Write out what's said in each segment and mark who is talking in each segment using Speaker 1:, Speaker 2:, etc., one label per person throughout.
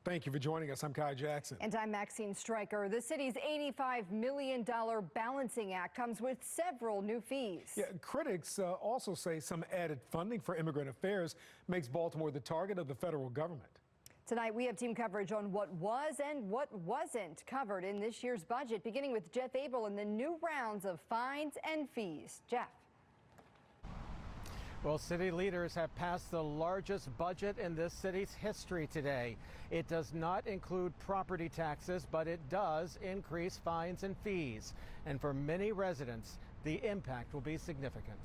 Speaker 1: Thank you for joining us. I'm Kai Jackson.
Speaker 2: And I'm Maxine Stryker. The city's $85 million balancing act comes with several new fees.
Speaker 1: Yeah, critics also say some added funding for immigrant affairs makes Baltimore the target of the federal government.
Speaker 2: Tonight, we have team coverage on what was and what wasn't covered in this year's budget, beginning with Jeff Abel and the new rounds of fines and fees. Jeff.
Speaker 3: Well, city leaders have passed the largest budget in this city's history today. It does not include property taxes, but it does increase fines and fees. And for many residents, the impact will be significant.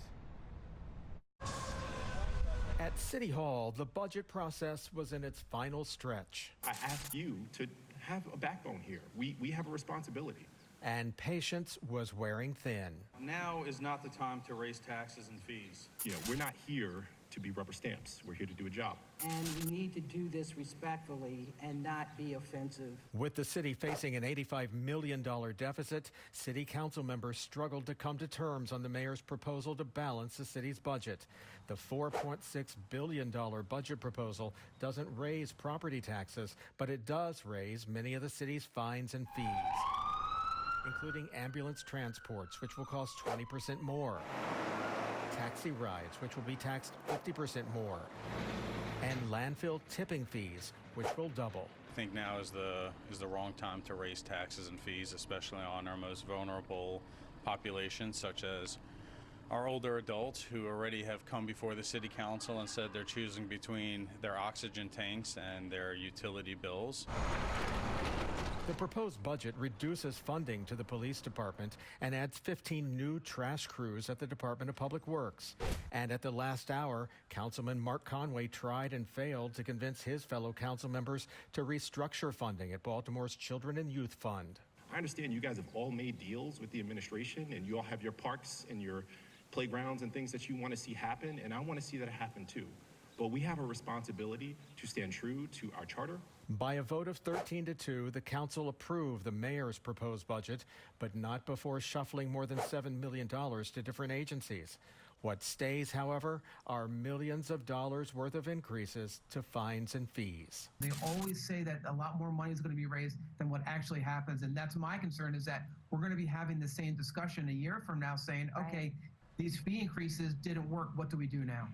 Speaker 3: At City Hall, the budget process was in its final stretch.
Speaker 4: I ask you to have a backbone here. We have a responsibility.
Speaker 3: And patience was wearing thin.
Speaker 5: Now is not the time to raise taxes and fees.
Speaker 4: We're not here to be rubber stamps. We're here to do a job.
Speaker 6: And we need to do this respectfully and not be offensive.
Speaker 3: With the city facing an $85 million deficit, city council members struggled to come to terms on the mayor's proposal to balance the city's budget. The $4.6 billion budget proposal doesn't raise property taxes, but it does raise many of the city's fines and fees, including ambulance transports, which will cost 20% more, taxi rides, which will be taxed 50% more, and landfill tipping fees, which will double.
Speaker 5: I think now is the wrong time to raise taxes and fees, especially on our most vulnerable populations, such as our older adults who already have come before the city council and said they're choosing between their oxygen tanks and their utility bills.
Speaker 3: The proposed budget reduces funding to the police department and adds 15 new trash crews at the Department of Public Works. And at the last hour, Councilman Mark Conway tried and failed to convince his fellow council members to restructure funding at Baltimore's Children and Youth Fund.
Speaker 4: I understand you guys have all made deals with the administration and you all have your parks and your playgrounds and things that you want to see happen, and I want to see that happen too. But we have a responsibility to stand true to our charter.
Speaker 3: By a vote of 13-2, the council approved the mayor's proposed budget, but not before shuffling more than $7 million to different agencies. What stays, however, are millions of dollars worth of increases to fines and fees.
Speaker 7: They always say that a lot more money is going to be raised than what actually happens. And that's my concern, is that we're going to be having the same discussion a year from now saying, okay, these fee increases didn't work. What do we do now?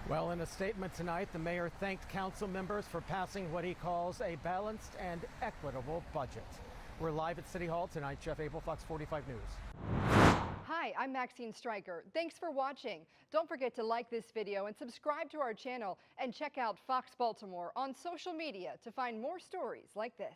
Speaker 3: Well, in a statement tonight, the mayor thanked council members for passing what he calls a balanced and equitable budget. We're live at City Hall tonight. Jeff Abel, Fox 45 News.
Speaker 2: Hi, I'm Maxine Stryker. Thanks for watching. Don't forget to like this video and subscribe to our channel, and check out Fox Baltimore on social media to find more stories like this.